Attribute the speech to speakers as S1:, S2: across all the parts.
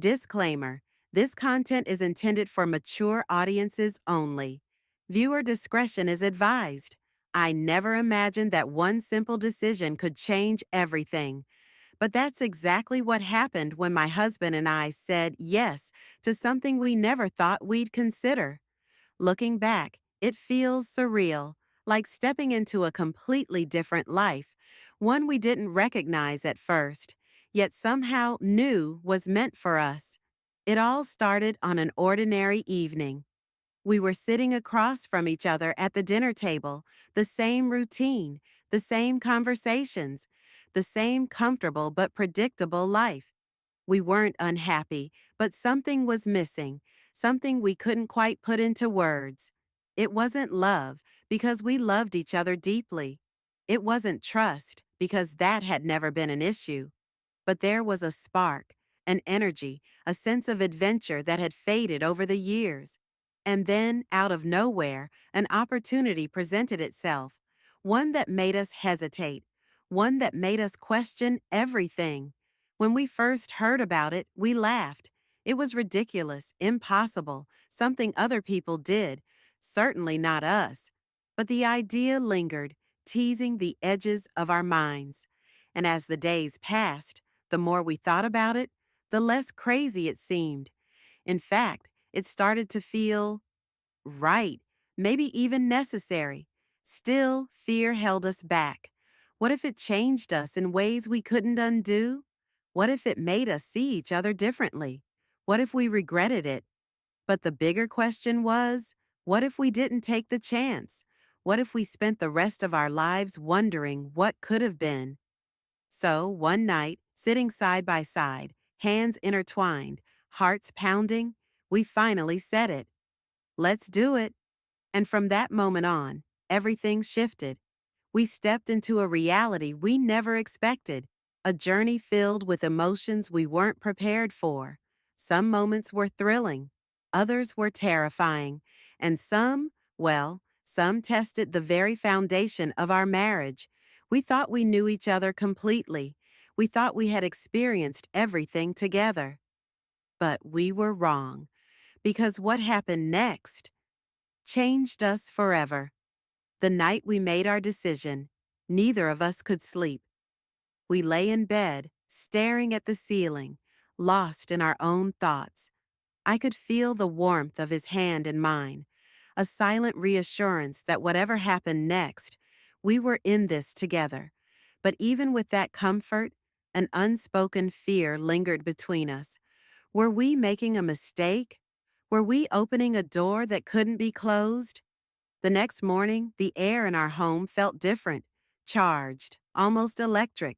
S1: Disclaimer: this content is intended for mature audiences only. Viewer discretion is advised. I never imagined that one simple decision could change everything. But that's exactly what happened when my husband and I said yes to something we never thought we'd consider. Looking back, it feels surreal, like stepping into a completely different life, one we didn't recognize at first, yet somehow knew was meant for us. It all started on an ordinary evening. We were sitting across from each other at the dinner table, the same routine, the same conversations, the same comfortable but predictable life. We weren't unhappy, but something was missing, something we couldn't quite put into words. It wasn't love, because we loved each other deeply. It wasn't trust, because that had never been an issue. But there was a spark, an energy, a sense of adventure that had faded over the years. And then, out of nowhere, an opportunity presented itself, one that made us hesitate, one that made us question everything. When we first heard about it, we laughed. It was ridiculous, impossible, something other people did, certainly not us. But the idea lingered, teasing the edges of our minds. And as the days passed, the more we thought about it, the less crazy it seemed. In fact, it started to feel right, maybe even necessary. Still, fear held us back. What if it changed us in ways we couldn't undo? What if it made us see each other differently? What if we regretted it? But the bigger question was, what if we didn't take the chance? What if we spent the rest of our lives wondering what could have been? So, one night, sitting side by side, hands intertwined, hearts pounding, we finally said it. Let's do it. And from that moment on, everything shifted. We stepped into a reality we never expected, a journey filled with emotions we weren't prepared for. Some moments were thrilling, others were terrifying, and some tested the very foundation of our marriage. We thought we knew each other completely. We thought we had experienced everything together. But we were wrong, because what happened next changed us forever. The night we made our decision, neither of us could sleep. We lay in bed, staring at the ceiling, lost in our own thoughts. I could feel the warmth of his hand in mine, a silent reassurance that whatever happened next, we were in this together. But even with that comfort, an unspoken fear lingered between us. Were we making a mistake? Were we opening a door that couldn't be closed? The next morning, the air in our home felt different, charged, almost electric.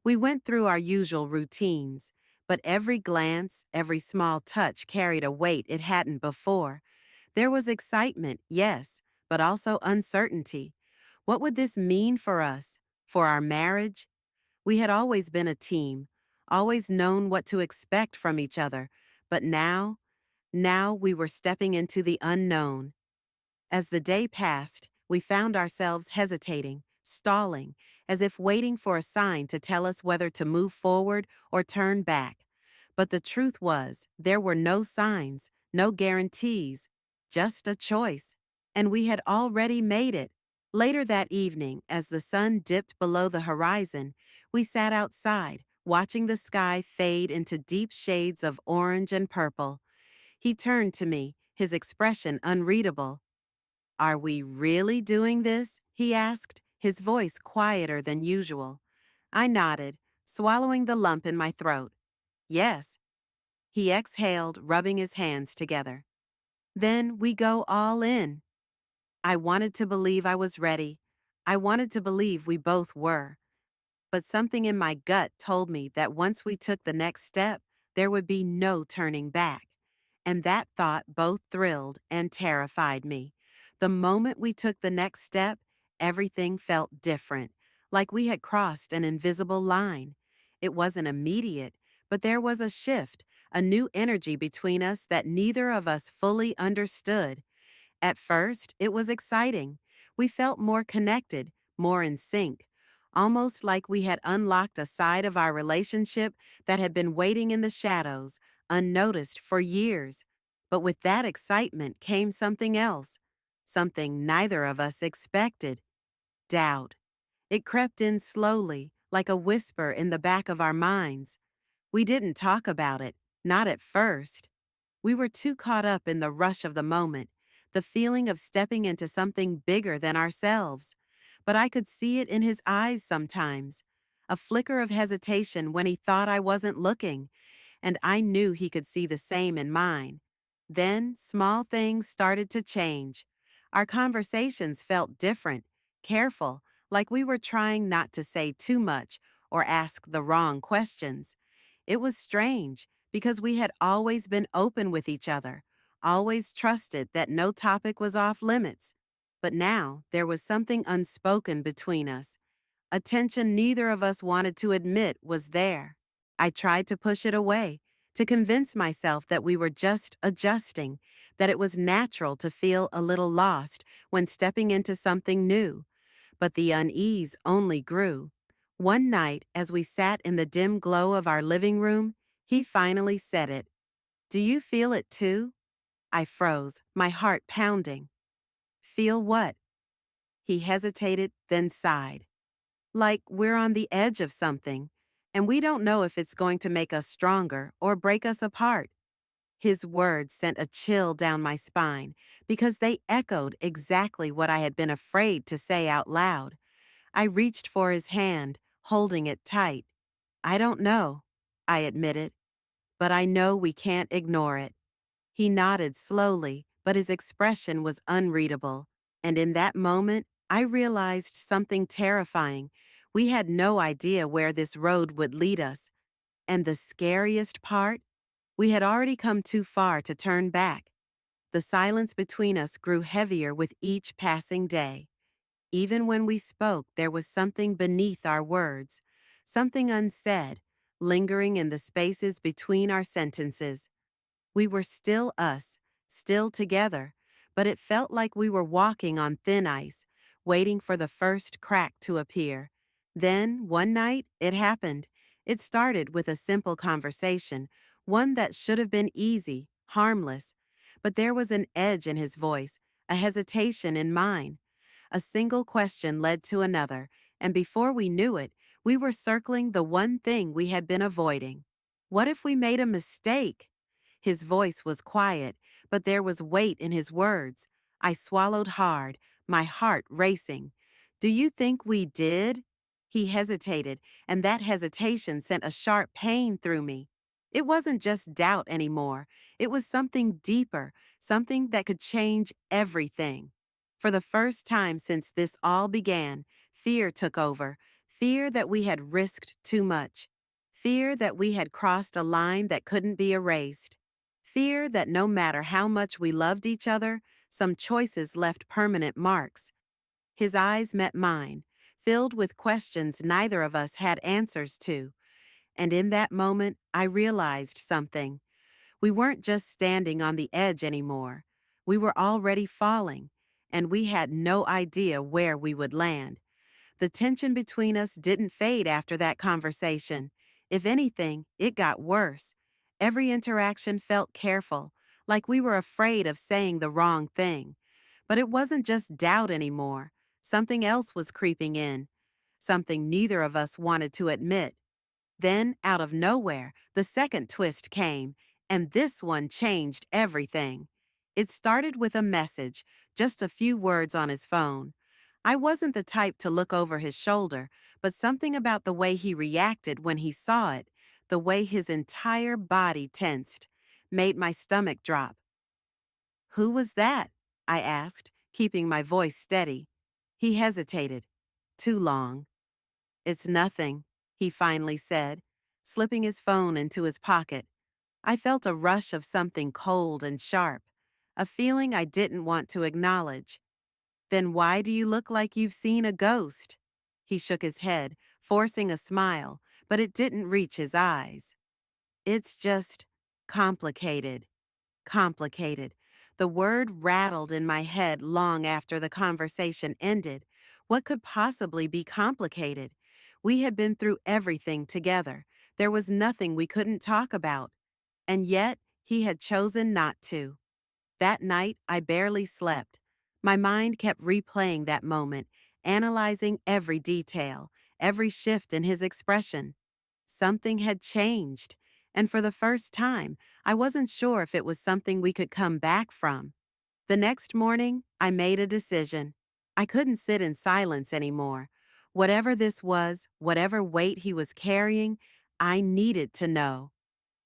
S1: We went through our usual routines, but every glance, every small touch carried a weight it hadn't before. There was excitement, yes, but also uncertainty. What would this mean for us, for our marriage? We had always been a team, always known what to expect from each other, but now we were stepping into the unknown. As the day passed, we found ourselves hesitating, stalling, as if waiting for a sign to tell us whether to move forward or turn back. But the truth was, there were no signs, no guarantees, just a choice. And we had already made it. Later that evening, as the sun dipped below the horizon, we sat outside, watching the sky fade into deep shades of orange and purple. He turned to me, his expression unreadable. "Are we really doing this?" he asked, his voice quieter than usual. I nodded, swallowing the lump in my throat. "Yes." He exhaled, rubbing his hands together. "Then we go all in." I wanted to believe I was ready. I wanted to believe we both were. But something in my gut told me that once we took the next step, there would be no turning back. And that thought both thrilled and terrified me. The moment we took the next step, everything felt different, like we had crossed an invisible line. It wasn't immediate, but there was a shift, a new energy between us that neither of us fully understood. At first, it was exciting. We felt more connected, more in sync, almost like we had unlocked a side of our relationship that had been waiting in the shadows, unnoticed for years. But with that excitement came something else, something neither of us expected: doubt. It crept in slowly, like a whisper in the back of our minds. We didn't talk about it, not at first. We were too caught up in the rush of the moment, the feeling of stepping into something bigger than ourselves. But I could see it in his eyes sometimes, a flicker of hesitation when he thought I wasn't looking, and I knew he could see the same in mine. Then small things started to change. Our conversations felt different, careful, like we were trying not to say too much or ask the wrong questions. It was strange because we had always been open with each other, always trusted that no topic was off limits. But now there was something unspoken between us, a tension neither of us wanted to admit was there. I tried to push it away, to convince myself that we were just adjusting, that it was natural to feel a little lost when stepping into something new. But the unease only grew. One night, as we sat in the dim glow of our living room, he finally said it. "Do you feel it too?" I froze, my heart pounding. "Feel what?" He hesitated, then sighed. "Like we're on the edge of something, and we don't know if it's going to make us stronger or break us apart." His words sent a chill down my spine because they echoed exactly what I had been afraid to say out loud. I reached for his hand, holding it tight. "I don't know," I admitted, "but I know we can't ignore it." He nodded slowly, but his expression was unreadable. And in that moment, I realized something terrifying. We had no idea where this road would lead us. And the scariest part? We had already come too far to turn back. The silence between us grew heavier with each passing day. Even when we spoke, there was something beneath our words, something unsaid, lingering in the spaces between our sentences. We were still us, still together, but it felt like we were walking on thin ice, waiting for the first crack to appear. Then, one night, it happened. It started with a simple conversation, one that should have been easy, harmless. But there was an edge in his voice, a hesitation in mine. A single question led to another, and before we knew it, we were circling the one thing we had been avoiding. What if we made a mistake? His voice was quiet, but there was weight in his words. I swallowed hard, my heart racing. "Do you think we did?" He hesitated, and that hesitation sent a sharp pain through me. It wasn't just doubt anymore. It was something deeper, something that could change everything. For the first time since this all began, fear took over, fear that we had risked too much, fear that we had crossed a line that couldn't be erased. Fear that no matter how much we loved each other, some choices left permanent marks. His eyes met mine, filled with questions neither of us had answers to. And in that moment, I realized something. We weren't just standing on the edge anymore. We were already falling, and we had no idea where we would land. The tension between us didn't fade after that conversation. If anything, it got worse. Every interaction felt careful, like we were afraid of saying the wrong thing. But it wasn't just doubt anymore. Something else was creeping in, something neither of us wanted to admit. Then, out of nowhere, the second twist came, and this one changed everything. It started with a message, just a few words on his phone. I wasn't the type to look over his shoulder, but something about the way he reacted when he saw it, the way his entire body tensed, made my stomach drop. "Who was that?" I asked, keeping my voice steady. He hesitated. Too long. "It's nothing," he finally said, slipping his phone into his pocket. I felt a rush of something cold and sharp, a feeling I didn't want to acknowledge. "Then why do you look like you've seen a ghost?" He shook his head, forcing a smile, but it didn't reach his eyes. "It's just complicated." Complicated. The word rattled in my head long after the conversation ended. What could possibly be complicated? We had been through everything together. There was nothing we couldn't talk about. And yet, he had chosen not to. That night, I barely slept. My mind kept replaying that moment, analyzing every detail, every shift in his expression. Something had changed, and for the first time, I wasn't sure if it was something we could come back from. The next morning, I made a decision. I couldn't sit in silence anymore. Whatever this was, whatever weight he was carrying, I needed to know.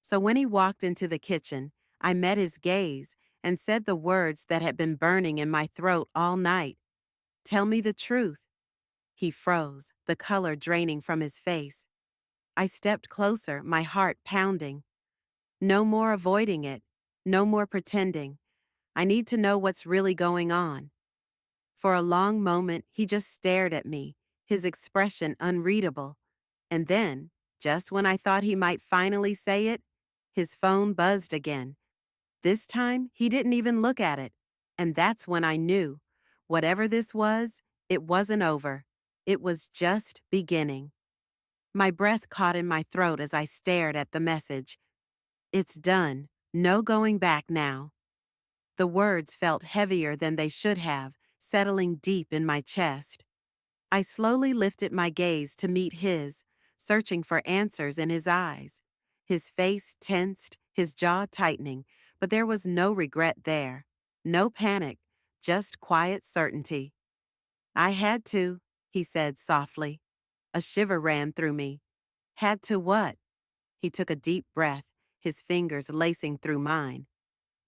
S1: So when he walked into the kitchen, I met his gaze and said the words that had been burning in my throat all night. Tell me the truth. He froze, the color draining from his face. I stepped closer, my heart pounding. No more avoiding it. No more pretending. I need to know what's really going on. For a long moment, he just stared at me, his expression unreadable. And then, just when I thought he might finally say it, his phone buzzed again. This time, he didn't even look at it. And that's when I knew. Whatever this was, it wasn't over. It was just beginning. My breath caught in my throat as I stared at the message. It's done. No going back now. The words felt heavier than they should have, settling deep in my chest. I slowly lifted my gaze to meet his, searching for answers in his eyes. His face tensed, his jaw tightening, but there was no regret there. No panic, just quiet certainty. I had to, he said softly. A shiver ran through me. Had to what? He took a deep breath, his fingers lacing through mine.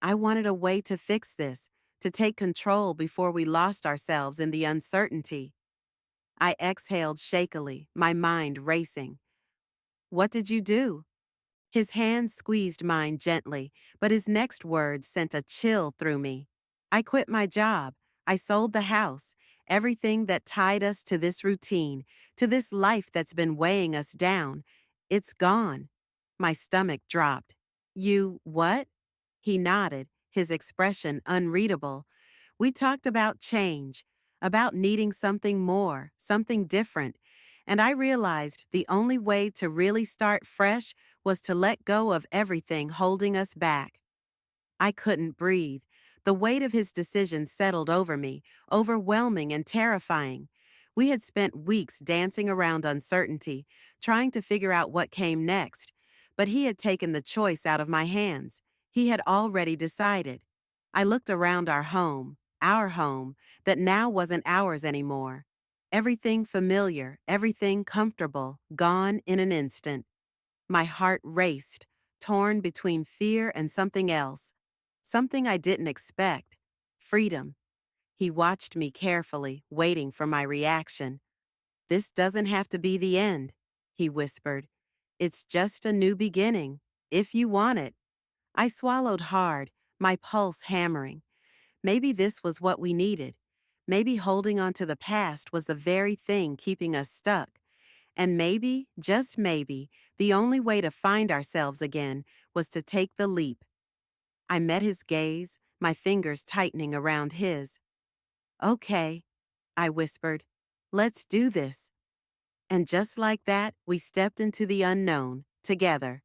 S1: I wanted a way to fix this, to take control before we lost ourselves in the uncertainty. I exhaled shakily, my mind racing. What did you do? His hand squeezed mine gently, but his next words sent a chill through me. I quit my job. I sold the house, everything that tied us to this routine, to this life that's been weighing us down. It's gone. My stomach dropped. You what? He nodded, his expression unreadable. We talked about change, about needing something more, something different, and I realized the only way to really start fresh was to let go of everything holding us back. I couldn't breathe. The weight of his decision settled over me, overwhelming and terrifying. We had spent weeks dancing around uncertainty, trying to figure out what came next, but he had taken the choice out of my hands. He had already decided. I looked around our home, that now wasn't ours anymore. Everything familiar, everything comfortable, gone in an instant. My heart raced, torn between fear and something else. Something I didn't expect. Freedom. He watched me carefully, waiting for my reaction. This doesn't have to be the end, he whispered. It's just a new beginning, if you want it. I swallowed hard, my pulse hammering. Maybe this was what we needed. Maybe holding on to the past was the very thing keeping us stuck. And maybe, just maybe, the only way to find ourselves again was to take the leap. I met his gaze, my fingers tightening around his. Okay, I whispered. Let's do this. And just like that, we stepped into the unknown, together.